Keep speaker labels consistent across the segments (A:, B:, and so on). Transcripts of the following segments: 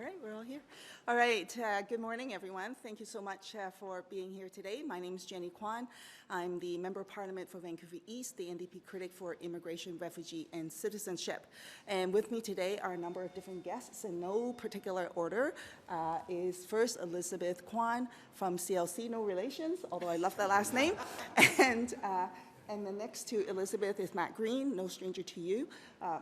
A: right, we're all here. All right, good morning, everyone. Thank you so much for being here today. My name is Jenny Kwan. I'm the Member of Parliament for Vancouver East, the NDP critic for immigration, refugee, and citizenship. And with me today are a number of different guests in no particular order. Is first Elizabeth Kwan from CLC, no relations, although I love that last name. And the next to Elizabeth is Matt Green, no stranger to you,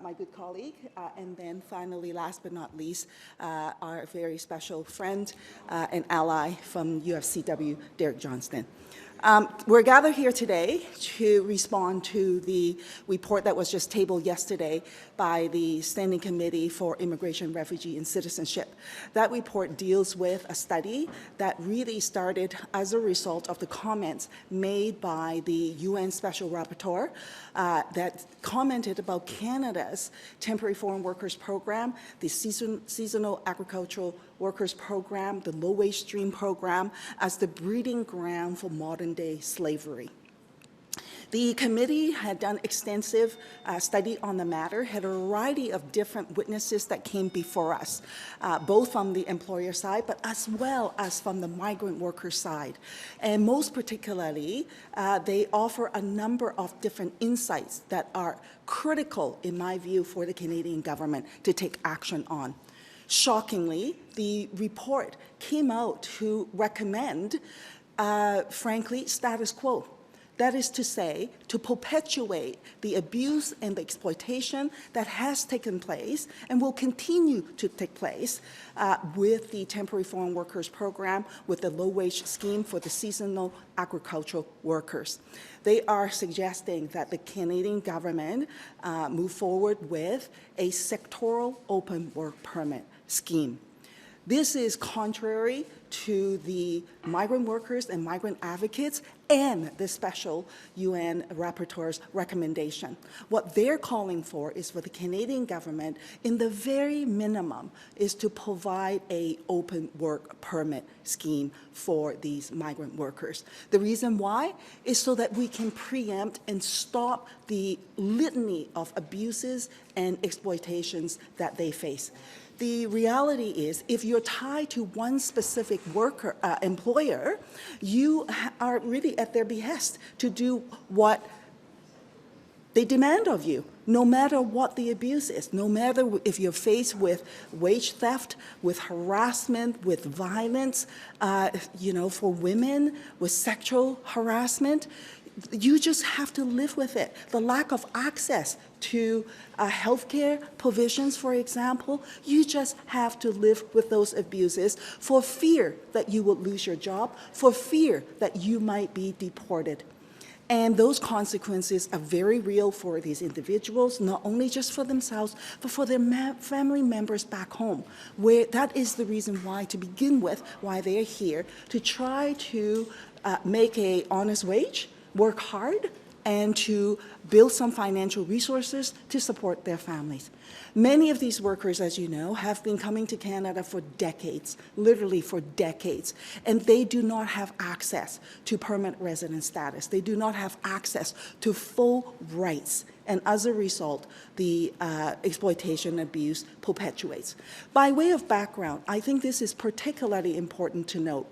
A: my good colleague. And then finally, last but not least, our very special friend and ally from UFCW, Derek Johnstone. We're gathered here today to respond to the report that was just tabled yesterday by the Standing Committee for Immigration, Refugee, and Citizenship. That report deals with a study that really started as a result of the comments made by the UN Special Rapporteur that commented about Canada's Temporary Foreign Workers Program, the Seasonal Agricultural Workers Program, the Low-Wage Stream Program, as the breeding ground for modern-day slavery. The committee had done extensive study on the matter, had a variety of different witnesses that came before us, both from the employer side, but as well as from the migrant worker side. And most particularly, they offer a number of different insights that are critical, in my view, for the Canadian government to take action on. Shockingly, the report came out to recommend, frankly, status quo. That is to say, to perpetuate the abuse and the exploitation that has taken place and will continue to take place with the Temporary Foreign Workers Program, with the low-wage scheme for the seasonal agricultural workers. They are suggesting that the Canadian government move forward with a sectoral open work permit scheme. This is contrary to the migrant workers and migrant advocates and the special UN rapporteur's recommendation. What they're calling for is for the Canadian government, in the very minimum, is to provide an open work permit scheme for these migrant workers. The reason why is so that we can preempt and stop the litany of abuses and exploitations that they face. The reality is, if you're tied to one specific worker, employer, you are really at their behest to do what they demand of you, no matter what the abuse is, no matter if you're faced with wage theft, with harassment, with violence, for women, with sexual harassment. You just have to live with it. The lack of access to healthcare provisions, for example, you just have to live with those abuses for fear that you will lose your job, for fear that you might be deported. And those consequences are very real for these individuals, not only just for themselves, but for their family members back home, where that is the reason why, to begin with, why they are here, to try to make an honest wage, work hard, and to build some financial resources to support their families. Many of these workers, as you know, have been coming to Canada for decades, literally for decades, and they do not have access to permanent resident status. They do not have access to full rights, and as a result, the exploitation and abuse perpetuates. By way of background, I think this is particularly important to note.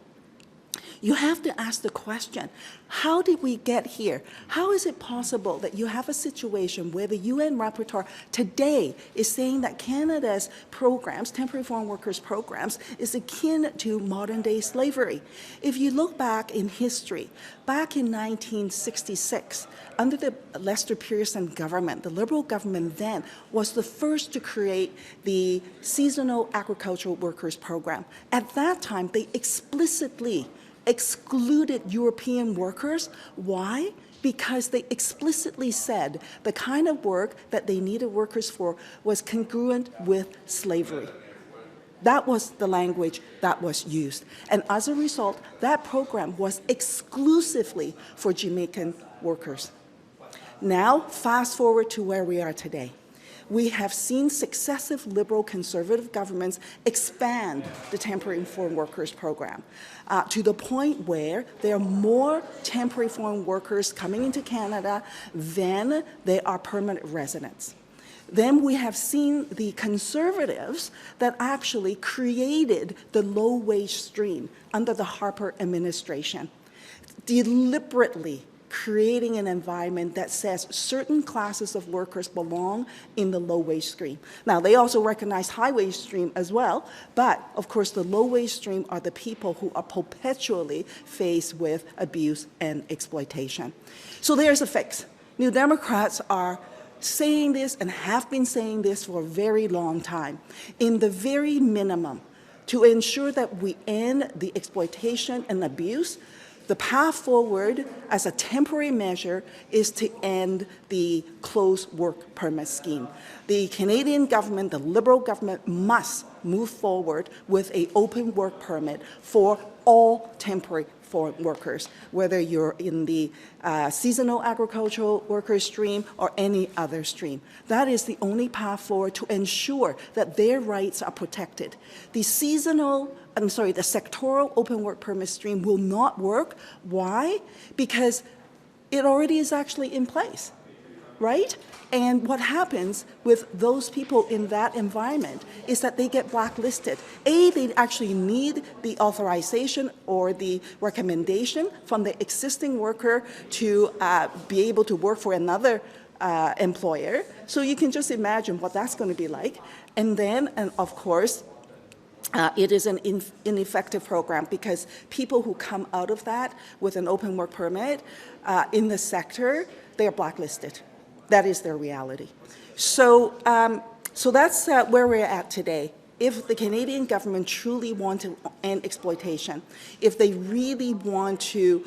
A: You have to ask the question, how did we get here? How is it possible that you have a situation where the UN rapporteur today is saying that Canada's programs, temporary foreign workers programs, is akin to modern-day slavery? If you look back in history, back in 1966, under the Lester Pearson government, the Liberal government then was the first to create the Seasonal Agricultural Workers Program. At that time, they explicitly excluded European workers. Why? Because they explicitly said the kind of work that they needed workers for was congruent with slavery. That was the language that was used. And as a result, that program was exclusively for Jamaican workers. Now, fast forward to where we are today. We have seen successive Liberal Conservative governments expand the Temporary Foreign Workers Program to the point where there are more temporary foreign workers coming into Canada than there are permanent residents. Then we have seen the Conservatives that actually created the low-wage stream under the Harper administration, deliberately creating an environment that says certain classes of workers belong in the low-wage stream. Now, they also recognize high-wage stream as well, but of course the low-wage stream are the people who are perpetually faced with abuse and exploitation. So there's a fix. New Democrats are saying this and have been saying this for a very long time. In the very minimum, to ensure that we end the exploitation and abuse, the path forward as a temporary measure is to end the closed work permit scheme. The Canadian government, the Liberal government, must move forward with an open work permit for all temporary foreign workers, whether you're in the seasonal agricultural worker stream or any other stream. That is the only path forward to ensure that their rights are protected. The sectoral open work permit stream will not work. Why? Because it already is actually in place, right? And what happens with those people in that environment is that they get blacklisted. They actually need the authorization or the recommendation from the existing worker to be able to work for another employer. So you can just imagine what that's going to be like. And then, of course, it is an ineffective program because people who come out of that with an open work permit in the sector, they are blacklisted. That is their reality. So, so that's where we're at today. If the Canadian government truly want to end exploitation, if they really want to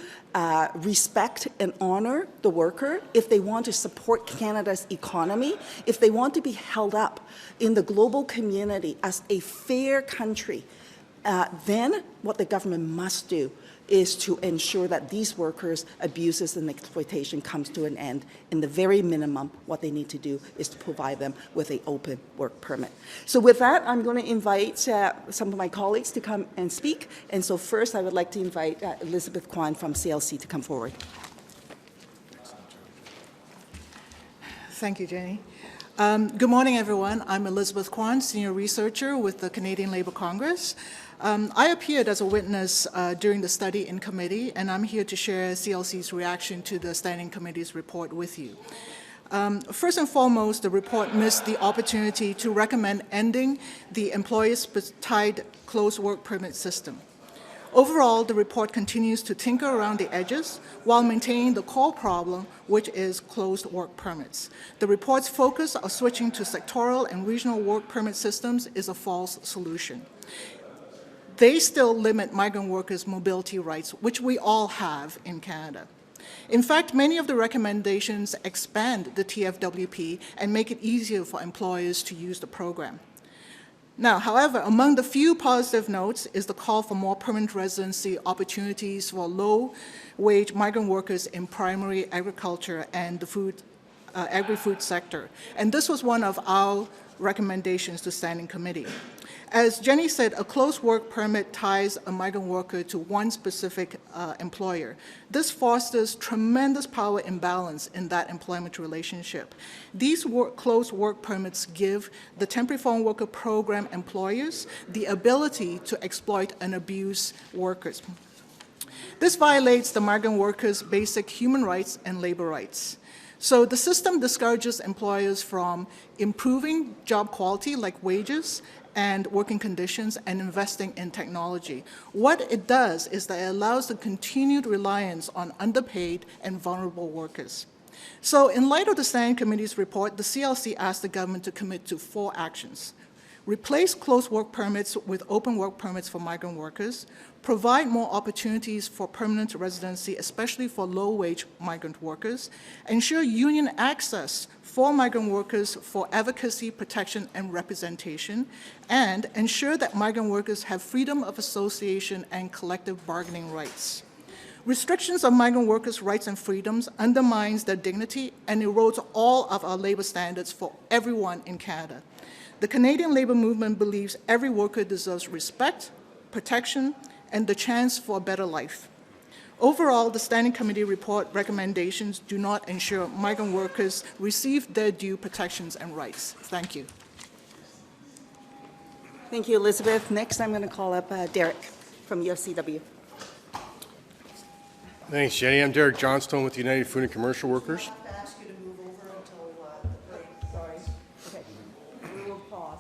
A: respect and honor the worker, if they want to support Canada's economy, if they want to be held up in the global community as a fair country, then what the government must do is to ensure that these workers' abuses and exploitation comes to an end. In the very minimum, what they need to do is to provide them with an open work permit. So with that, I'm going to invite some of my colleagues to come and speak. And so first, I would like to invite Elizabeth Kwan from CLC to come forward.
B: Thank you, Jenny. Good morning, everyone. I'm Elizabeth Kwan, Senior Researcher with the Canadian Labour Congress. I appeared as a witness during the study in committee, and I'm here to share CLC's reaction to the Standing Committee's report with you. First and foremost, the report missed the opportunity to recommend ending the employer-tied closed work permit system. Overall, the report continues to tinker around the edges while maintaining the core problem, which is closed work permits. The report's focus of switching to sectoral and regional work permit systems is a false solution. They still limit migrant workers' mobility rights, which we all have in Canada. In fact, many of the recommendations expand the TFWP and make it easier for employers to use the program. Now, however, among the few positive notes is the call for more permanent residency opportunities for low-wage migrant workers in primary agriculture and the agri-food sector. And this was one of our recommendations to Standing Committee. As Jenny said, a closed work permit ties a migrant worker to one specific employer. This fosters tremendous power imbalance in that employment relationship. These closed work permits give the temporary foreign worker program employers the ability to exploit and abuse workers. This violates the migrant workers' basic human rights and labor rights. So the system discourages employers from improving job quality like wages and working conditions and investing in technology. What it does is that it allows the continued reliance on underpaid and vulnerable workers. So in light of the Standing Committee's report, the CLC asked the government to commit to 4 actions. Replace closed work permits with open work permits for migrant workers, provide more opportunities for permanent residency, especially for low-wage migrant workers, ensure union access for migrant workers for advocacy, protection, and representation, and ensure that migrant workers have freedom of association and collective bargaining rights. Restrictions of migrant workers' rights and freedoms undermines their dignity and erodes all of our labor standards for everyone in Canada. The Canadian labor movement believes every worker deserves respect, protection, and the chance for a better life. Overall, the Standing Committee report recommendations do not ensure migrant workers receive their due protections and rights. Thank you.
A: Thank you, Elizabeth. Next, I'm going to call up Derek from UFCW.
C: Thanks, Jenny. I'm Derek Johnstone with the United Food and Commercial Workers.
A: I have to ask you to move over until the break. Sorry. Okay. We will pause.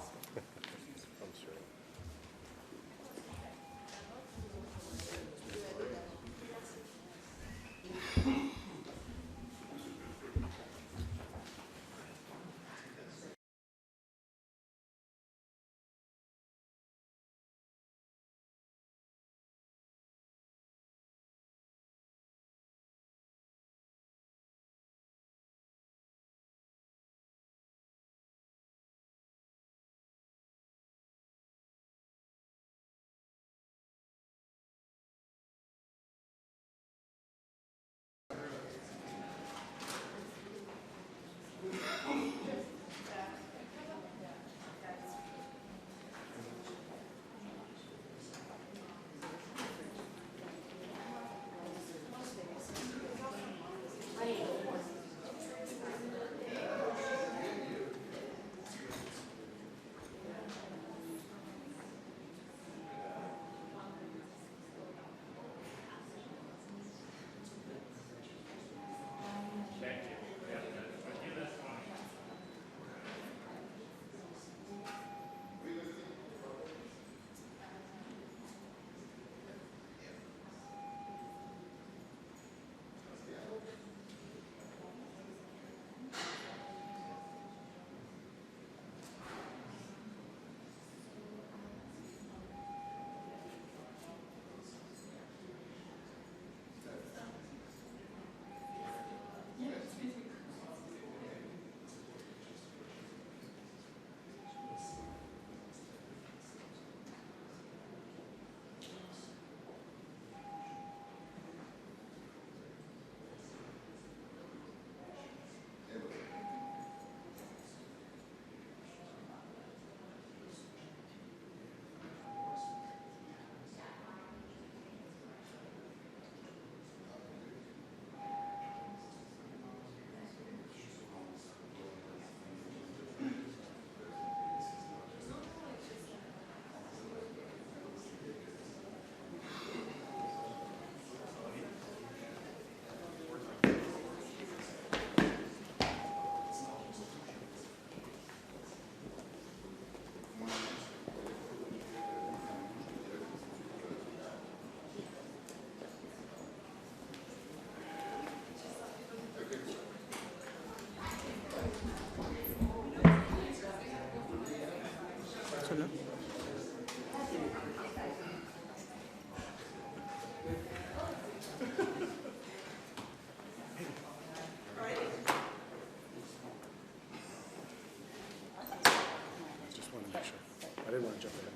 C: I didn't want to jump ahead.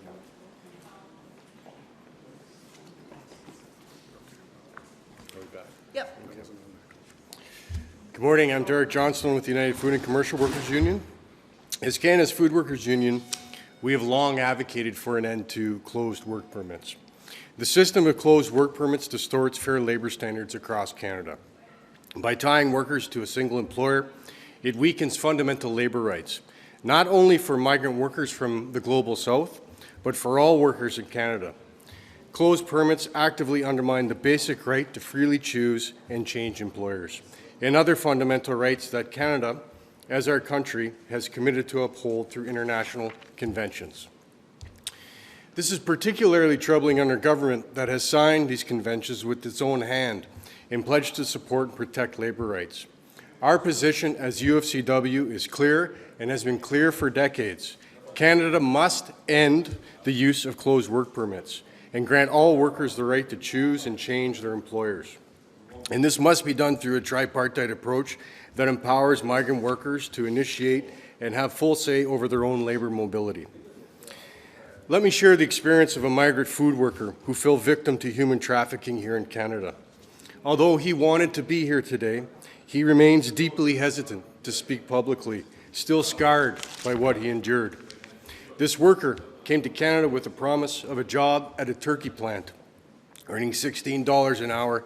A: Yep.
C: Good morning. I'm Derek Johnstone with the United Food and Commercial Workers Union. As Canada's Food Workers Union, we have long advocated for an end to closed work permits. The system of closed work permits distorts fair labour standards across Canada. By tying workers to a single employer, it weakens fundamental labour rights, not only for migrant workers from the global south, but for all workers in Canada. Closed permits actively undermine the basic right to freely choose and change employers, and other fundamental rights that Canada, as our country, has committed to uphold through international conventions. This is particularly troubling under government that has signed these conventions with its own hand and pledged to support and protect labour rights. Our position as UFCW is clear and has been clear for decades. Canada must end the use of closed work permits and grant all workers the right to choose and change their employers. And this must be done through a tripartite approach that empowers migrant workers to initiate and have full say over their own labour mobility. Let me share the experience of a migrant food worker who fell victim to human trafficking here in Canada. Although he wanted to be here today, he remains deeply hesitant to speak publicly, still scarred by what he endured. This worker came to Canada with the promise of a job at a turkey plant, earning $16 an hour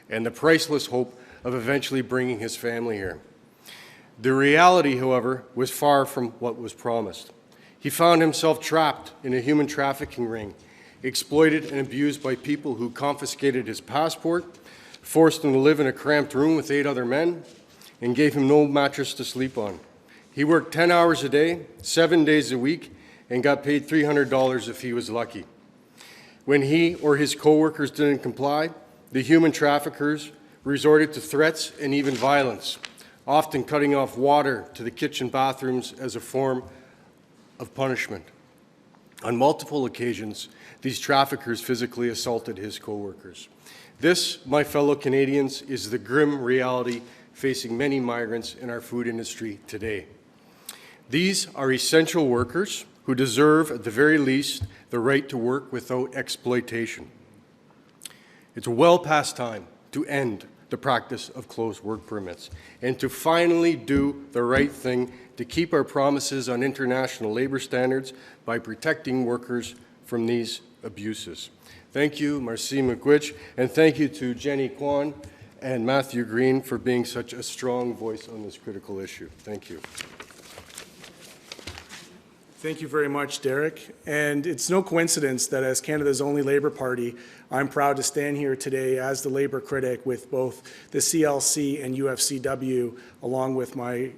C: and the priceless hope of eventually bringing his family here. The reality, however, was far from what was promised. He found himself trapped in a human trafficking ring, exploited and abused by people who confiscated his passport, forced him to live in a cramped room with 8 other men, and gave him no mattress to sleep on. He worked 10 hours a day, 7 days a week, and got paid $300 if he was lucky. When he or his co-workers didn't comply, the human traffickers resorted to threats and even violence, often cutting off water to the kitchen bathrooms as a form of punishment. On multiple occasions, these traffickers physically assaulted his co-workers. This, my fellow Canadians, is the grim reality facing many migrants in our food industry today. These are essential workers who deserve, at the very least, the right to work without exploitation. It's well past time to end the practice of closed work permits and to finally do the right thing to keep our promises on international labor standards by protecting workers from these abuses. Thank you, Marcy McGuich, and thank you to Jenny Kwan and Matthew Green for being such a strong voice on this critical issue. Thank you.
D: Thank you very much, Derek. And it's no coincidence that as Canada's only Labour Party, I'm proud to stand here today as the Labour critic with both the CLC and UFCW, along with my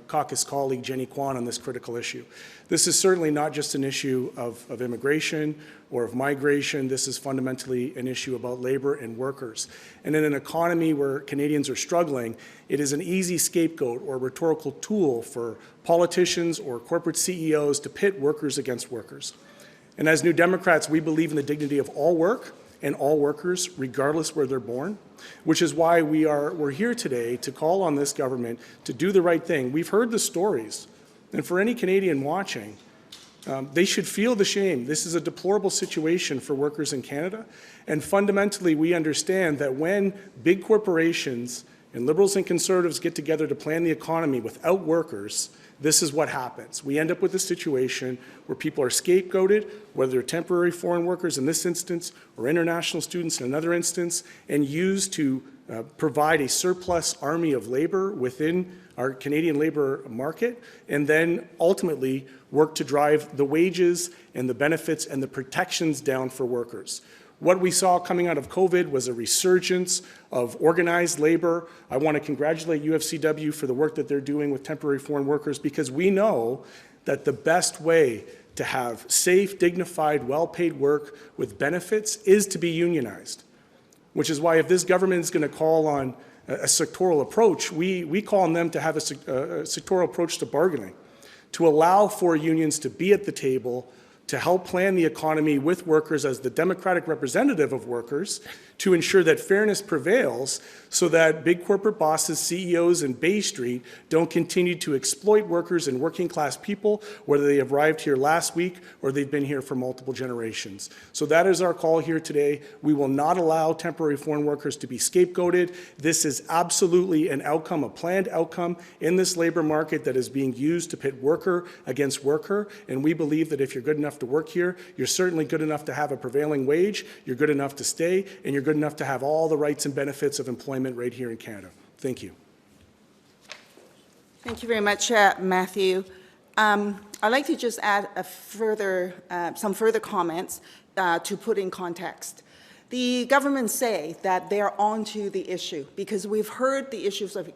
D: caucus colleague Jenny Kwan on this critical issue. This is certainly not just an issue of immigration or of migration. This is fundamentally an issue about labour and workers. And in an economy where Canadians are struggling, it is an easy scapegoat or rhetorical tool for politicians or corporate CEOs to pit workers against workers. And as New Democrats, we believe in the dignity of all work and all workers, regardless where they're born, which is why we're here today to call on this government to do the right thing. We've heard the stories, and for any Canadian watching, they should feel the shame. This is a deplorable situation for workers in Canada, and fundamentally we understand that when big corporations and Liberals and Conservatives get together to plan the economy without workers, this is what happens. We end up with a situation where people are scapegoated, whether they're temporary foreign workers in this instance or international students in another instance, and used to provide a surplus army of labor within our Canadian labor market, and then ultimately work to drive the wages and the benefits and the protections down for workers. What we saw coming out of COVID was a resurgence of organized labor. I want to congratulate UFCW for the work that they're doing with temporary foreign workers, because we know that the best way to have safe, dignified, well-paid work with benefits is to be unionized, which is why if this government is going to call on a sectoral approach, we call on them to have a sectoral approach to bargaining, to allow for unions to be at the table, to help plan the economy with workers as the democratic representative of workers, to ensure that fairness prevails so that big corporate bosses, CEOs in Bay Street don't continue to exploit workers and working class people, whether they have arrived here last week or they've been here for multiple generations. So that is our call here today. We will not allow temporary foreign workers to be scapegoated. This is absolutely an outcome, a planned outcome in this labor market that is being used to pit worker against worker. And we believe that if you're good enough to work here, you're certainly good enough to have a prevailing wage, you're good enough to stay, and you're good enough to have all the rights and benefits of employment right here in Canada. Thank you.
A: Thank you very much, Matthew. I'd like to just add some further comments to put in context. The government say that they're onto the issue because we've heard the issues of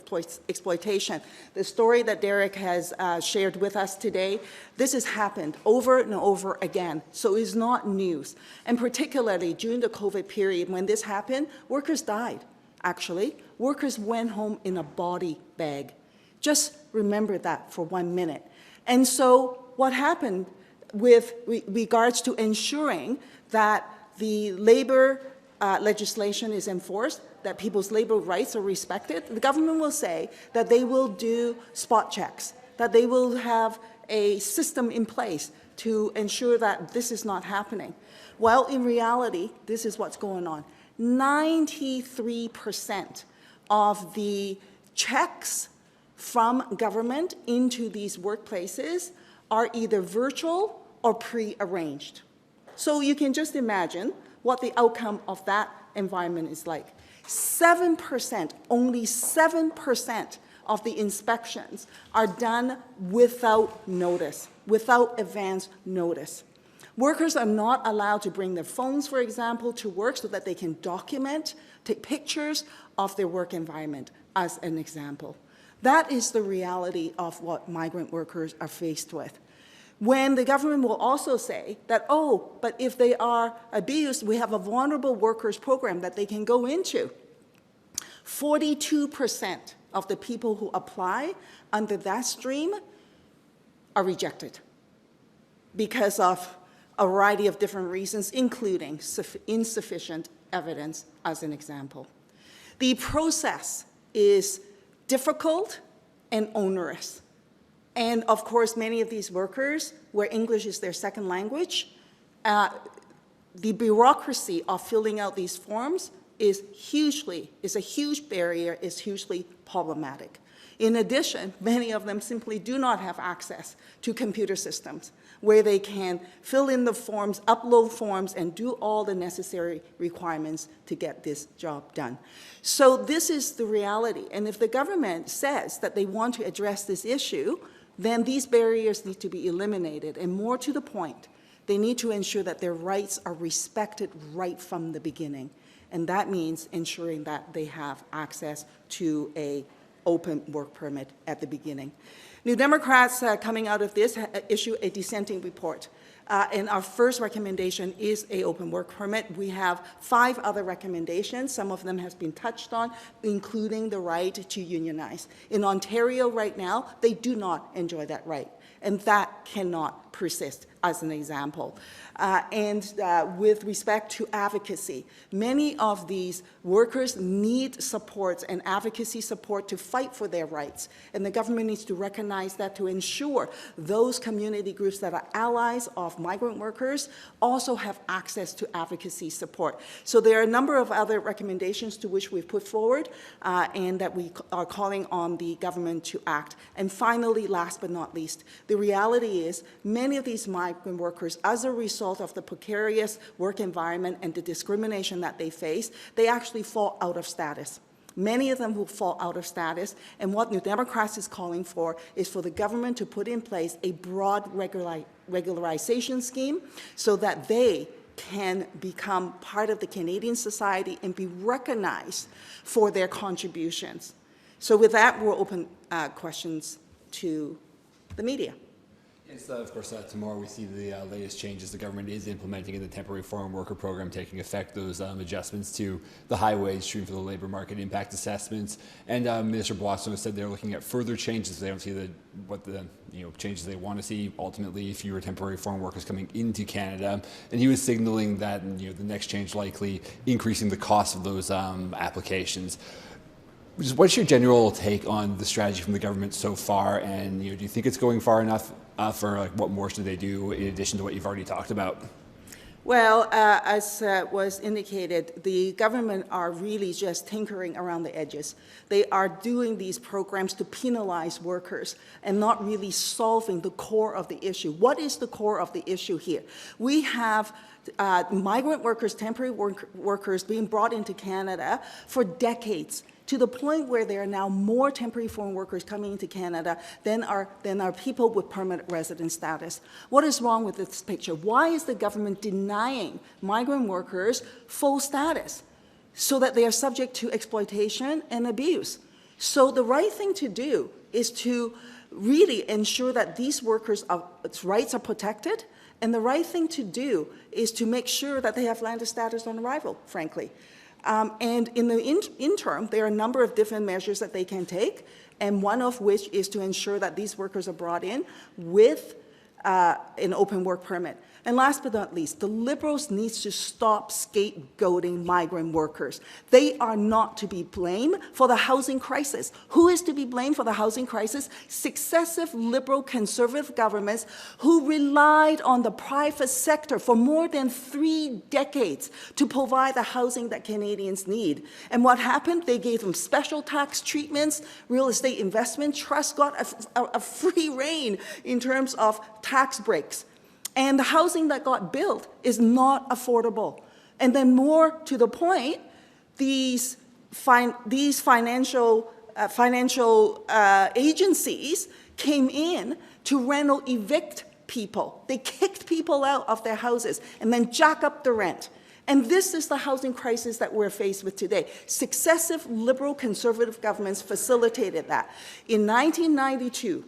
A: exploitation. The story that Derek has shared with us today, this has happened over and over again, so it's not news. And particularly during the COVID period when this happened, workers died, actually. Workers went home in a body bag. Just remember that for 1 minute. And so what happened with regards to ensuring that the labor legislation is enforced, that people's labor rights are respected, the government will say that they will do spot checks, that they will have a system in place to ensure that this is not happening. Well, in reality, this is what's going on. 93% of the checks from government into these workplaces are either virtual or pre-arranged. So you can just imagine what the outcome of that environment is like. 7%, only 7% of the inspections are done without notice, without advance notice. Workers are not allowed to bring their phones, for example, to work so that they can document, take pictures of their work environment, as an example. That is the reality of what migrant workers are faced with. When the government will also say that, oh, but if they are abused, we have a vulnerable workers program that they can go into. 42% of the people who apply under that stream are rejected because of a variety of different reasons, including insufficient evidence, as an example. The process is difficult and onerous. And of course, many of these workers, where English is their second language, the bureaucracy of filling out these forms is a huge barrier, is hugely problematic. In addition, many of them simply do not have access to computer systems where they can fill in the forms, upload forms, and do all the necessary requirements to get this job done. So this is the reality. And if the government says that they want to address this issue, then these barriers need to be eliminated. And more to the point, they need to ensure that their rights are respected right from the beginning. And that means ensuring that they have access to an open work permit at the beginning. New Democrats, coming out of this, issue a dissenting report. And our first recommendation is an open work permit. We have 5 other recommendations. Some of them have been touched on, including the right to unionize. In Ontario right now, they do not enjoy that right. And that cannot persist, as an example. With respect to advocacy, many of these workers need supports and advocacy support to fight for their rights. And the government needs to recognize that to ensure those community groups that are allies of migrant workers also have access to advocacy support. So there are a number of other recommendations to which we've put forward and that we are calling on the government to act. And finally, last but not least, the reality is many of these migrant workers, as a result of the precarious work environment and the discrimination that they face, they actually fall out of status. Many of them will fall out of status, and what New Democrats is calling for is for the government to put in place a broad regularization scheme so that they can become part of the Canadian society and be recognized for their contributions. So with that, we'll open questions to the media.
E: Yes, of course, tomorrow we see the latest changes the government is implementing in the temporary foreign worker program taking effect, those adjustments to the high wage stream for the labour market impact assessments. And Minister Boisson has said they're looking at further changes. They don't see what the changes they want to see, ultimately fewer temporary foreign workers coming into Canada. And he was signaling that the next change likely increasing the cost of those applications. What's your general take on the strategy from the government so far, and do you think it's going far enough, or what more should they do in addition to what you've already talked about?
A: Well, as was indicated, the government are really just tinkering around the edges. They are doing these programs to penalize workers and not really solving the core of the issue. What is the core of the issue here? We have migrant workers, temporary workers being brought into Canada for decades, to the point where there are now more temporary foreign workers coming into Canada than are people with permanent resident status. What is wrong with this picture? Why is the government denying migrant workers full status so that they are subject to exploitation and abuse? So the right thing to do is to really ensure that these workers' rights are protected, and the right thing to do is to make sure that they have landed status on arrival, frankly. And in the interim, there are a number of different measures that they can take, and one of which is to ensure that these workers are brought in with an open work permit. And last but not least, the Liberals need to stop scapegoating migrant workers. They are not to be blamed for the housing crisis. Who is to be blamed for the housing crisis? Successive Liberal conservative governments who relied on the private sector for more than 3 decades to provide the housing that Canadians need. And what happened? They gave them special tax treatments. Real estate investment trusts got a free rein in terms of tax breaks. And the housing that got built is not affordable. And then more to the point, these these financial agencies came in to rental evict people. They kicked people out of their houses and then jack up the rent. And this is the housing crisis that we're faced with today. Successive liberal conservative governments facilitated that. In 1992,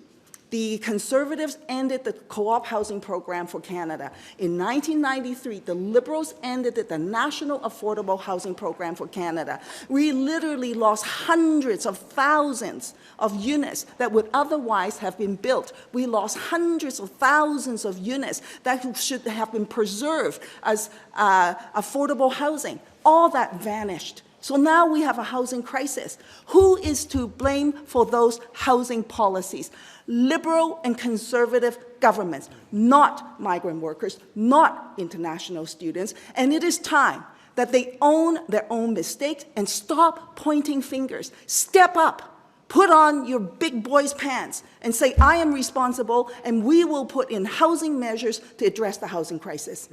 A: the Conservatives ended the co-op housing program for Canada. In 1993, the Liberals ended the National Affordable Housing Program for Canada. We literally lost hundreds of thousands of units that would otherwise have been built. We lost hundreds of thousands of units that should have been preserved as affordable housing. All that vanished. So now we have a housing crisis. Who is to blame for those housing policies? Liberal and conservative governments, not migrant workers, not international students. And it is time that they own their own mistakes and stop pointing fingers. Step up, put on your big boy's pants and say, I am responsible, and we will put in housing measures to address the housing crisis.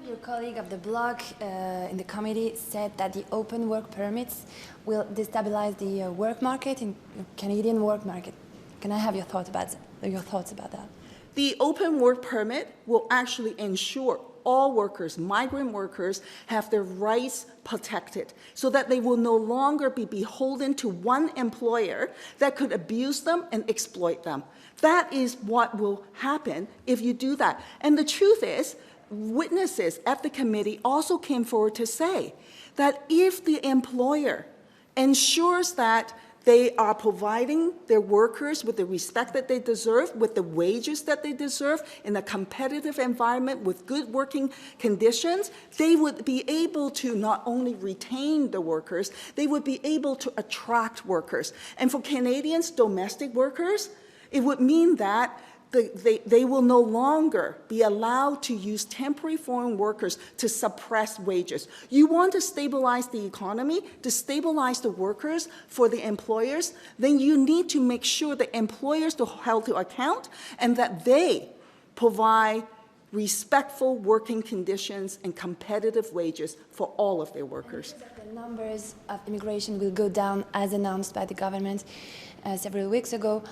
F: Your colleague of the bloc in the committee said that the open work permits will destabilize the work market, in Canadian work market. Can I have your thoughts about that?
A: The open work permit will actually ensure all workers, migrant workers, have their rights protected so that they will no longer be beholden to one employer that could abuse them and exploit them. That is what will happen if you do that. And the truth is, witnesses at the committee also came forward to say that if the employer ensures that they are providing their workers with the respect that they deserve, with the wages that they deserve, in a competitive environment with good working conditions, they would be able to not only retain the workers, they would be able to attract workers. And for Canadians, domestic workers, it would mean that they will no longer be allowed to use temporary foreign workers to suppress wages. You want to stabilize the economy, to stabilize the workers for the employers, then you need to make sure the employers are held to account and that they provide respectful working conditions and competitive wages for all of their workers.
F: The numbers of immigration will go down as announced by the government several weeks ago.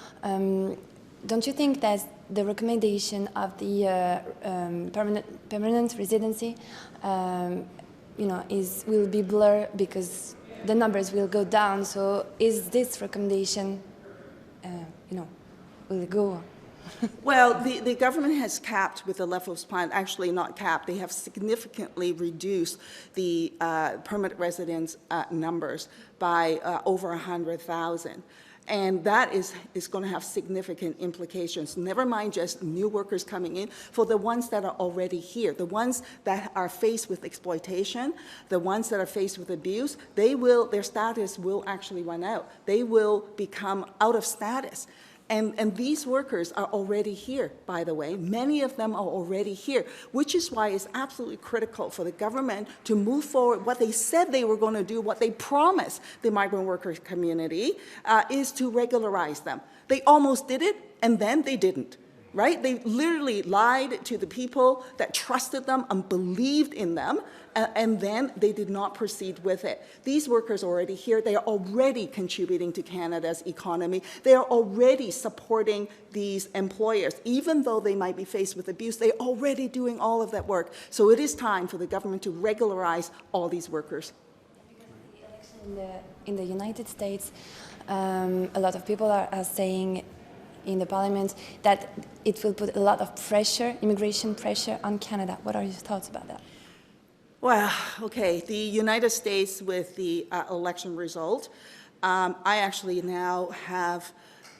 F: Don't you think that the recommendation of the permanent residency, will be blurred because the numbers will go down? So, is this recommendation, will it go?
A: Well, the government has capped with the Leftovers plan, actually not capped, they have significantly reduced the permanent residence numbers by over 100,000. And that is going to have significant implications, never mind just new workers coming in, for the ones that are already here, the ones that are faced with exploitation, the ones that are faced with abuse, their status will actually run out. They will become out of status. And these workers are already here, by the way. Many of them are already here, which is why it's absolutely critical for the government to move forward. What they said they were going to do, what they promised the migrant worker community, is to regularize them. They almost did it, and then they didn't. Right? They literally lied to the people that trusted them and believed in them, and then they did not proceed with it. These workers are already here. They are already contributing to Canada's economy. They are already supporting these employers. Even though they might be faced with abuse, they're already doing all of that work. So it is time for the government to regularize all these workers.
F: In the United States, a lot of people are saying in the parliament that it will put a lot of pressure, immigration pressure on Canada. What are your thoughts about that?
A: Well, okay, the United States with the election result, I actually now have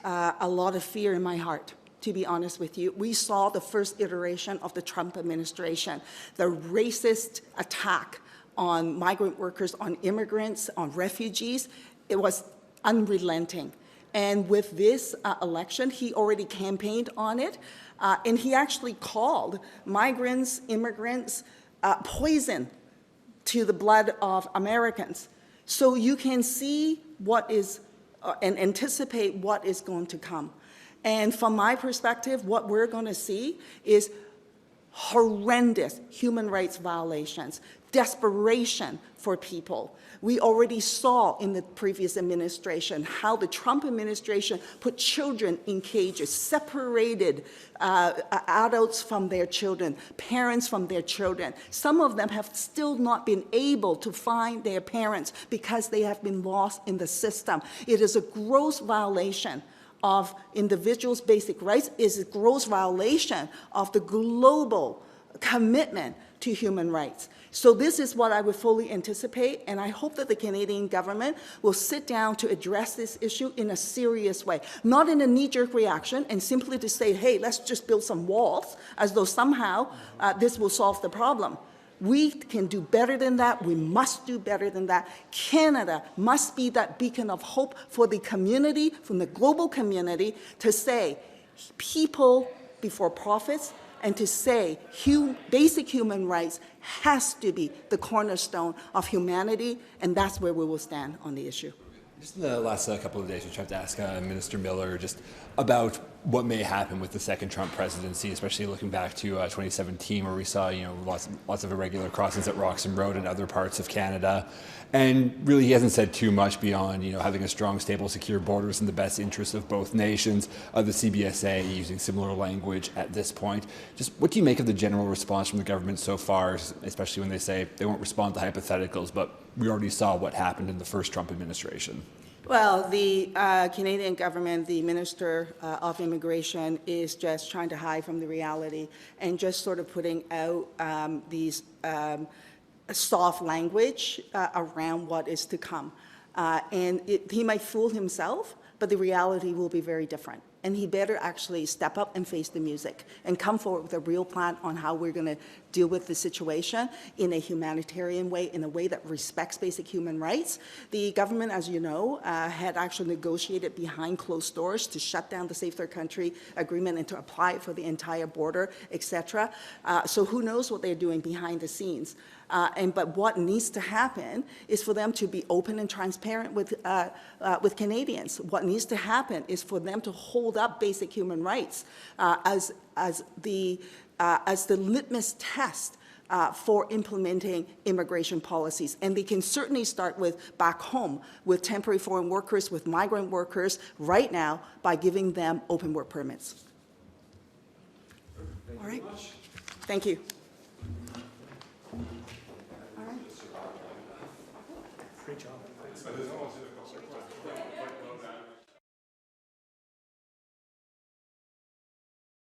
A: a lot of fear in my heart, to be honest with you. We saw the first iteration of the Trump administration, the racist attack on migrant workers, on immigrants, on refugees. It was unrelenting. And with this election, he already campaigned on it, and he actually called migrants, immigrants, poison to the blood of Americans. So you can see what is, and anticipate what is going to come. And from my perspective, what we're going to see is horrendous human rights violations. desperation for people. We already saw in the previous administration how the Trump administration put children in cages, separated adults from their children, parents from their children. Some of them have still not been able to find their parents because they have been lost in the system. It is a gross violation of individuals' basic rights. It is a gross violation of the global commitment to human rights. So this is what I would fully anticipate, and I hope that the Canadian government will sit down to address this issue in a serious way, not in a knee-jerk reaction and simply to say, hey, let's just build some walls, as though somehow this will solve the problem. We can do better than that. We must do better than that. Canada must be that beacon of hope for the community, from the global community, to say people before profits, and to say basic human rights has to be the cornerstone of humanity, and that's where we will stand on the issue.
E: Just in the last couple of days, we tried to ask Minister Miller just about what may happen with the second Trump presidency, especially looking back to 2017, where we saw lots of irregular crossings at Roxham Road and other parts of Canada. And really, he hasn't said too much beyond having a strong, stable, secure borders in the best interest of both nations. The CBSA using similar language at this point. Just what do you make of the general response from the government so far, especially when they say they won't respond to hypotheticals, but we already saw what happened in the first Trump administration?
A: Well, the Canadian government, the Minister of Immigration, is just trying to hide from the reality and just sort of putting out these soft language around what is to come. And he might fool himself, but the reality will be very different. And he better actually step up and face the music and come forward with a real plan on how we're going to deal with the situation in a humanitarian way, in a way that respects basic human rights. The government, as you know, had actually negotiated behind closed doors to shut down the Safe Third Country agreement and to apply it for the entire border, etc. So who knows what they're doing behind the scenes. But what needs to happen is for them to be open and transparent with Canadians. What needs to happen is for them to hold up basic human rights as the litmus test for implementing immigration policies. And they can certainly start with back home, with temporary foreign workers, with migrant workers right now, by giving them open work permits. All right. Thank you.
D: Great job.